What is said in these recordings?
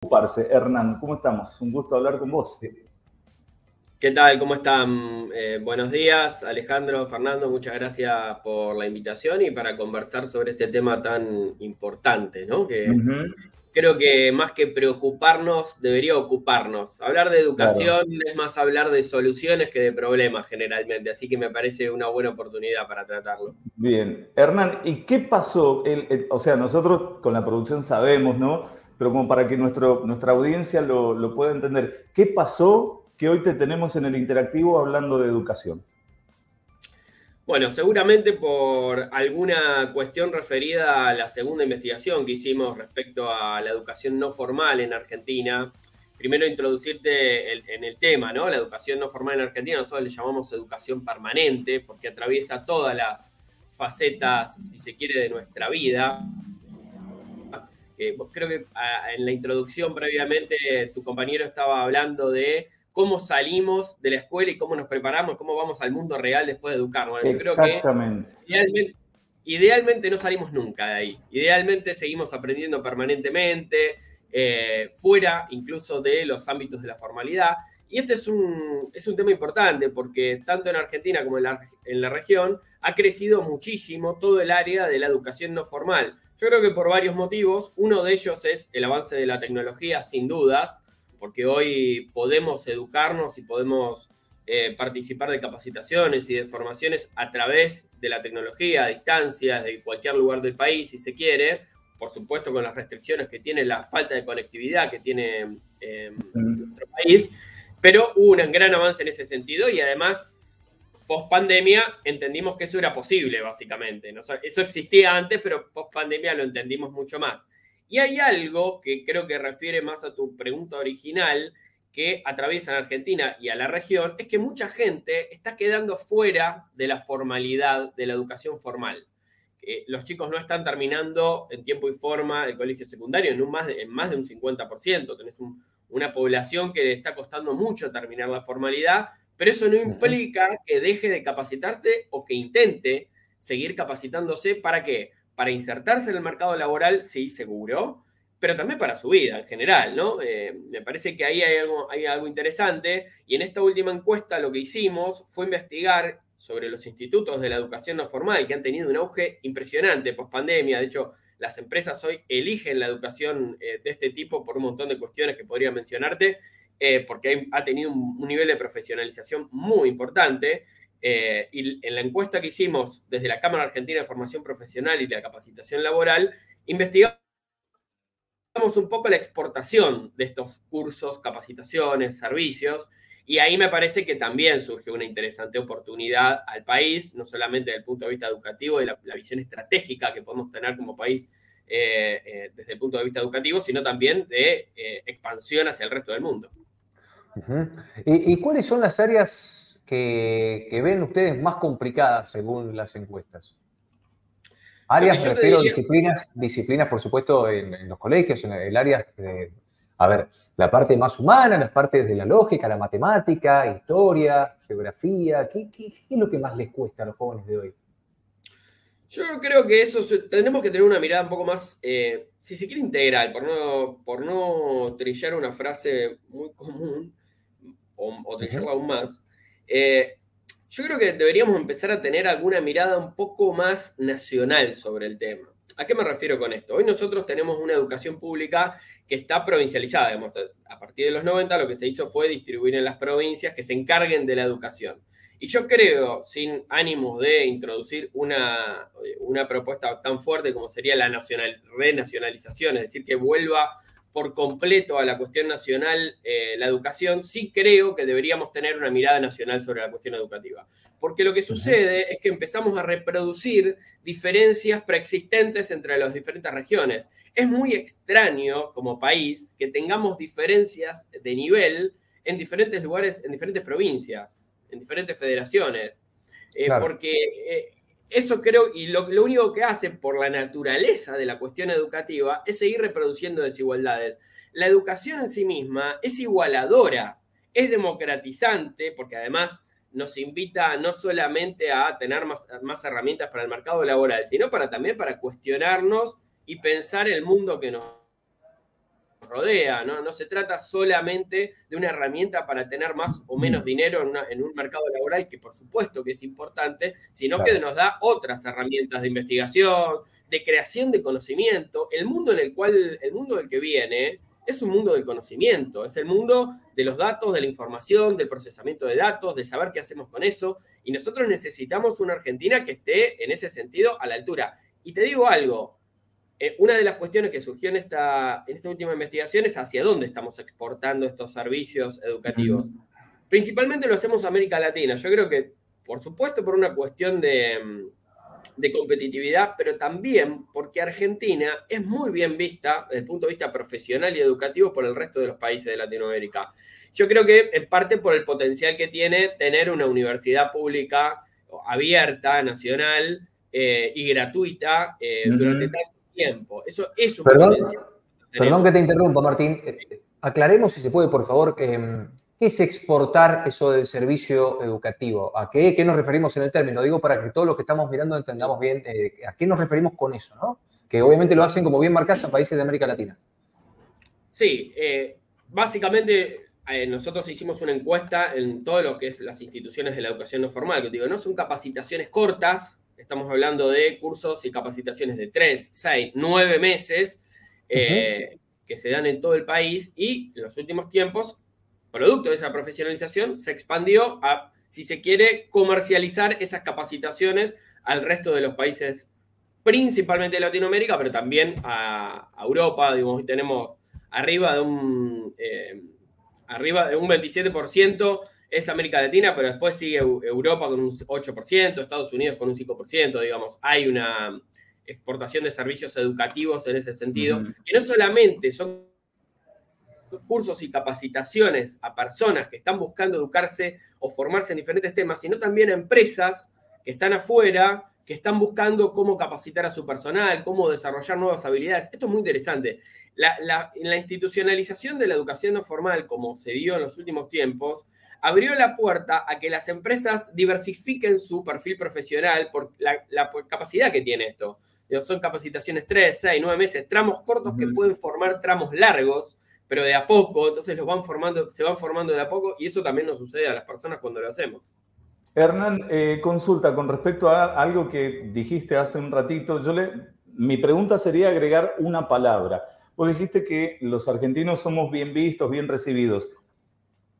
Ocuparse. Hernán, ¿cómo estamos? Un gusto hablar con vos. ¿Qué tal? ¿Cómo están? Buenos días, Alejandro, Fernando, muchas gracias por la invitación y para conversar sobre este tema tan importante, ¿no? Que creo que más que preocuparnos, debería ocuparnos. Hablar de Claro. educación es más hablar de soluciones que de problemas generalmente, así que me parece una buena oportunidad para tratarlo. Bien. Hernán, ¿y qué pasó? O sea, nosotros con la producción sabemos, ¿no? Pero como para que nuestra audiencia lo pueda entender, ¿qué pasó que hoy te tenemos en el interactivo hablando de educación? Bueno, seguramente por alguna cuestión referida a la segunda investigación que hicimos respecto a la educación no formal en Argentina. Primero introducirte en el tema, ¿no? La educación no formal en Argentina nosotros le llamamos educación permanente porque atraviesa todas las facetas, si se quiere, de nuestra vida. Creo que en la introducción previamente tu compañero estaba hablando de cómo salimos de la escuela y cómo nos preparamos, cómo vamos al mundo real después de educarnos. Bueno, yo creo que Exactamente. idealmente no salimos nunca de ahí. Idealmente seguimos aprendiendo permanentemente, fuera incluso de los ámbitos de la formalidad. Y este es un tema importante porque tanto en Argentina como en la región ha crecido muchísimo todo el área de la educación no formal. Yo creo que por varios motivos. Uno de ellos es el avance de la tecnología, sin dudas, porque hoy podemos educarnos y podemos participar de capacitaciones y de formaciones a través de la tecnología, a distancia, desde cualquier lugar del país, si se quiere, por supuesto con las restricciones que tiene la falta de conectividad que tiene nuestro país, pero hubo un gran avance en ese sentido y además, post pandemia, entendimos que eso era posible, básicamente. ¿No? Eso existía antes, pero post pandemia lo entendimos mucho más. Y hay algo que creo que refiere más a tu pregunta original, que atraviesa en Argentina y a la región, es que mucha gente está quedando fuera de la formalidad, de la educación formal. Los chicos no están terminando en tiempo y forma el colegio secundario en más de un 50%. Tenés una población que le está costando mucho terminar la formalidad, pero eso no implica que deje de capacitarse o que intente seguir capacitándose. ¿Para qué? Para insertarse en el mercado laboral, sí, seguro, pero también para su vida en general, ¿no? Me parece que ahí hay algo interesante y en esta última encuesta lo que hicimos fue investigar sobre los institutos de la educación no formal que han tenido un auge impresionante post pandemia. De hecho, las empresas hoy eligen la educación de este tipo por un montón de cuestiones que podría mencionarte, porque ha tenido un nivel de profesionalización muy importante. Y en la encuesta que hicimos desde la Cámara Argentina de Formación Profesional y la Capacitación Laboral, investigamos un poco la exportación de estos cursos, capacitaciones, servicios, y ahí me parece que también surge una interesante oportunidad al país, no solamente desde el punto de vista educativo y la visión estratégica que podemos tener como país desde el punto de vista educativo, sino también de expansión hacia el resto del mundo. ¿Y cuáles son las áreas que ven ustedes más complicadas según las encuestas? Áreas, me refiero a disciplinas, por supuesto, en los colegios, en el área de, a ver, la parte más humana, las partes de la lógica, la matemática, historia, geografía. ¿Qué es lo que más les cuesta a los jóvenes de hoy? Yo creo que eso tendremos que tener una mirada un poco más, si se quiere, integral, por no trillar una frase muy común o trillarla aún más. Yo creo que deberíamos empezar a tener alguna mirada un poco más nacional sobre el tema. ¿A qué me refiero con esto? Hoy nosotros tenemos una educación pública que está provincializada. Digamos, a partir de los 90 lo que se hizo fue distribuir en las provincias que se encarguen de la educación. Y yo creo, sin ánimos de introducir una propuesta tan fuerte como sería la renacionalización, es decir, que vuelva por completo a la cuestión nacional la educación, sí creo que deberíamos tener una mirada nacional sobre la cuestión educativa. Porque lo que sucede es que empezamos a reproducir diferencias preexistentes entre las diferentes regiones. Es muy extraño como país que tengamos diferencias de nivel en diferentes lugares, en diferentes provincias, en diferentes federaciones. Claro. Porque eso creo, y lo único que hace por la naturaleza de la cuestión educativa es seguir reproduciendo desigualdades. La educación en sí misma es igualadora, es democratizante, porque además nos invita no solamente a tener más herramientas para el mercado laboral, sino también para cuestionarnos y pensar el mundo que nos rodea, ¿no? No se trata solamente de una herramienta para tener más o menos dinero en un mercado laboral, que por supuesto que es importante, sino que nos da otras herramientas de investigación, de creación de conocimiento. El mundo del que viene es un mundo del conocimiento, es el mundo de los datos, de la información, del procesamiento de datos, de saber qué hacemos con eso, y nosotros necesitamos una Argentina que esté en ese sentido a la altura. Y te digo algo, una de las cuestiones que surgió en esta última investigación es hacia dónde estamos exportando estos servicios educativos. Principalmente lo hacemos a América Latina. Yo creo que, por supuesto, por una cuestión de competitividad, pero también porque Argentina es muy bien vista desde el punto de vista profesional y educativo por el resto de los países de Latinoamérica. Yo creo que en parte por el potencial que tiene tener una universidad pública abierta, nacional y gratuita durante tanto tiempo. Eso es un potencial. Perdón que te interrumpa, Martín. Aclaremos, si se puede, por favor, ¿qué es exportar eso del servicio educativo? ¿A qué nos referimos en el término? Digo, para que todos los que estamos mirando entendamos bien a qué nos referimos con eso, ¿no? Que obviamente lo hacen, como bien marcás, a países de América Latina. Sí, básicamente nosotros hicimos una encuesta en todo lo que es las instituciones de la educación no formal, que digo, no son capacitaciones cortas, estamos hablando de cursos y capacitaciones de 3, 6, 9 meses que se dan en todo el país, y en los últimos tiempos, producto de esa profesionalización, se expandió a, si se quiere, comercializar esas capacitaciones al resto de los países, principalmente de Latinoamérica, pero también a Europa. Digamos, hoy tenemos arriba de un 27% es América Latina, pero después sigue Europa con un 8%, Estados Unidos con un 5%, digamos. Hay una exportación de servicios educativos en ese sentido, que no solamente son cursos y capacitaciones a personas que están buscando educarse o formarse en diferentes temas, sino también a empresas que están afuera, que están buscando cómo capacitar a su personal, cómo desarrollar nuevas habilidades. Esto es muy interesante. En la institucionalización de la educación no formal, como se dio en los últimos tiempos, abrió la puerta a que las empresas diversifiquen su perfil profesional por la capacidad que tiene esto. Son capacitaciones 3, 6, 9 meses, tramos cortos que pueden formar tramos largos, pero de a poco, entonces se van formando de a poco, y eso también nos sucede a las personas cuando lo hacemos. Hernán, consulta con respecto a algo que dijiste hace un ratito. Mi pregunta sería agregar una palabra. Vos dijiste que los argentinos somos bien vistos, bien recibidos.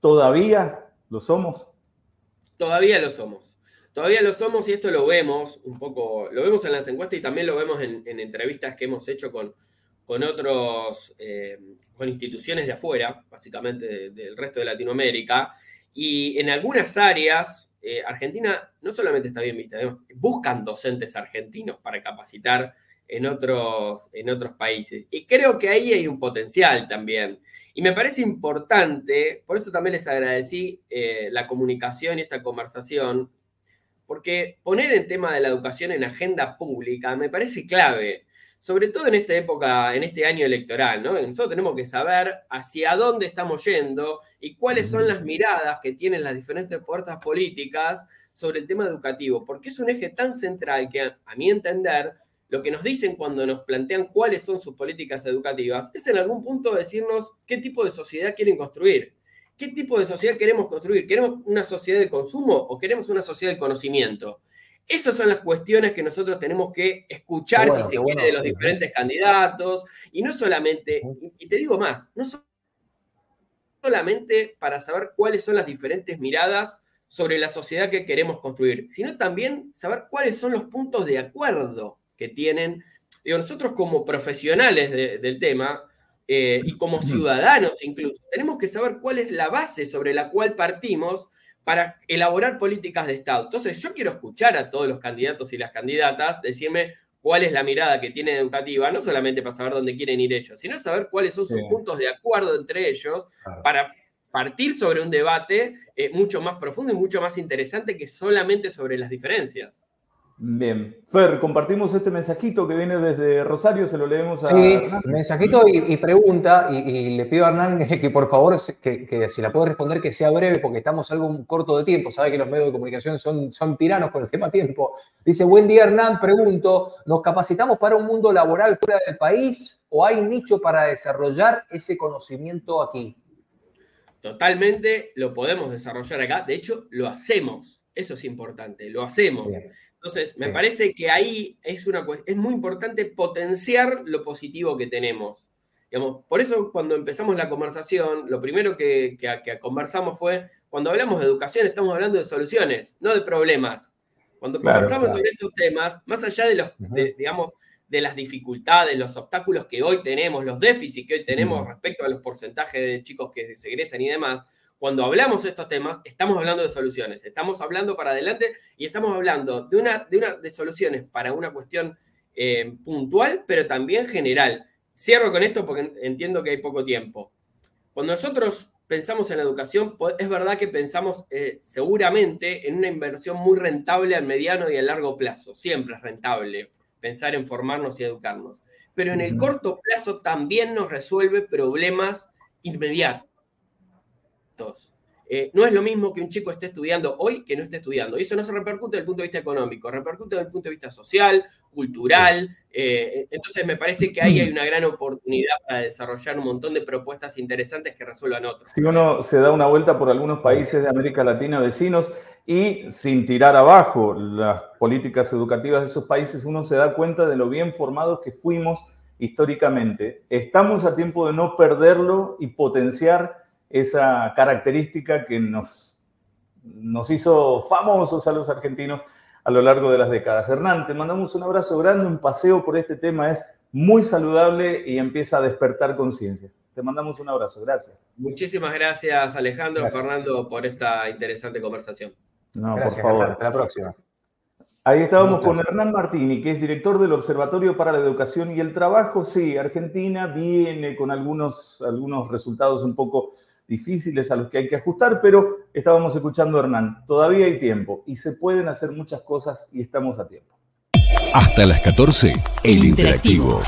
¿Todavía lo somos? Todavía lo somos. Todavía lo somos, y esto lo vemos un poco, lo vemos en las encuestas y también lo vemos en entrevistas que hemos hecho con instituciones de afuera, básicamente del resto de Latinoamérica. Y en algunas áreas, Argentina no solamente está bien vista, buscan docentes argentinos para capacitar en otros países. Y creo que ahí hay un potencial también. Y me parece importante, por eso también les agradecí la comunicación y esta conversación, porque poner el tema de la educación en agenda pública me parece clave, sobre todo en esta época, en este año electoral, ¿no? Nosotros tenemos que saber hacia dónde estamos yendo y cuáles son las miradas que tienen las diferentes fuerzas políticas sobre el tema educativo, porque es un eje tan central que, a mi entender, lo que nos dicen cuando nos plantean cuáles son sus políticas educativas es en algún punto decirnos qué tipo de sociedad quieren construir. ¿Qué tipo de sociedad queremos construir? ¿Queremos una sociedad del consumo o queremos una sociedad del conocimiento? Esas son las cuestiones que nosotros tenemos que escuchar, si se quiere, de los diferentes candidatos. Y no solamente, y te digo más, no solamente para saber cuáles son las diferentes miradas sobre la sociedad que queremos construir, sino también saber cuáles son los puntos de acuerdo que tienen. Digo, nosotros como profesionales del tema, y como ciudadanos incluso, tenemos que saber cuál es la base sobre la cual partimos para elaborar políticas de Estado. Entonces, yo quiero escuchar a todos los candidatos y las candidatas decirme cuál es la mirada que tienen educativa, no solamente para saber dónde quieren ir ellos, sino saber cuáles son sus puntos de acuerdo entre ellos para partir sobre un debate mucho más profundo y mucho más interesante que solamente sobre las diferencias. Bien. Fer, compartimos este mensajito que viene desde Rosario, se lo leemos a Hernán. Mensajito y pregunta, y le pido a Hernán que por favor, que si la puede responder, que sea breve, porque estamos algo corto de tiempo. Sabe que los medios de comunicación son tiranos con el tema tiempo. Dice, buen día Hernán, pregunto, ¿nos capacitamos para un mundo laboral fuera del país o hay nicho para desarrollar ese conocimiento aquí? Totalmente lo podemos desarrollar acá, de hecho lo hacemos, eso es importante, lo hacemos. Bien. Entonces, me parece que ahí es muy importante potenciar lo positivo que tenemos. Digamos, por eso cuando empezamos la conversación, lo primero que conversamos fue, cuando hablamos de educación estamos hablando de soluciones, no de problemas. Cuando conversamos sobre estos temas, más allá de los, digamos, de las dificultades, los obstáculos que hoy tenemos, los déficits que hoy tenemos respecto a los porcentajes de chicos que se egresan y demás, cuando hablamos de estos temas, estamos hablando de soluciones, estamos hablando para adelante y estamos hablando de soluciones para una cuestión puntual, pero también general. Cierro con esto porque entiendo que hay poco tiempo. Cuando nosotros pensamos en la educación, es verdad que pensamos seguramente en una inversión muy rentable al mediano y a largo plazo. Siempre es rentable pensar en formarnos y educarnos. Pero en el corto plazo también nos resuelve problemas inmediatos. No es lo mismo que un chico esté estudiando hoy que no esté estudiando. Y eso no se repercute desde el punto de vista económico, repercute desde el punto de vista social, cultural. Entonces me parece que ahí hay una gran oportunidad para desarrollar un montón de propuestas interesantes que resuelvan otros. Si uno se da una vuelta por algunos países de América Latina vecinos y sin tirar abajo las políticas educativas de esos países, uno se da cuenta de lo bien formados que fuimos históricamente. Estamos a tiempo de no perderlo y potenciar esa característica que nos hizo famosos a los argentinos a lo largo de las décadas. Hernán, te mandamos un abrazo grande, un paseo por este tema es muy saludable y empieza a despertar conciencia. Te mandamos un abrazo, gracias. Muchísimas gracias, Alejandro, Fernando, por esta interesante conversación. No, gracias, por favor. Hernán, hasta la próxima. Ahí estábamos con Hernán Martini, que es director del Observatorio para la Educación y el Trabajo. Sí, Argentina viene con algunos resultados un poco difíciles a los que hay que ajustar, pero estábamos escuchando a Hernán. Todavía hay tiempo y se pueden hacer muchas cosas y estamos a tiempo. Hasta las 14, El Interactivo.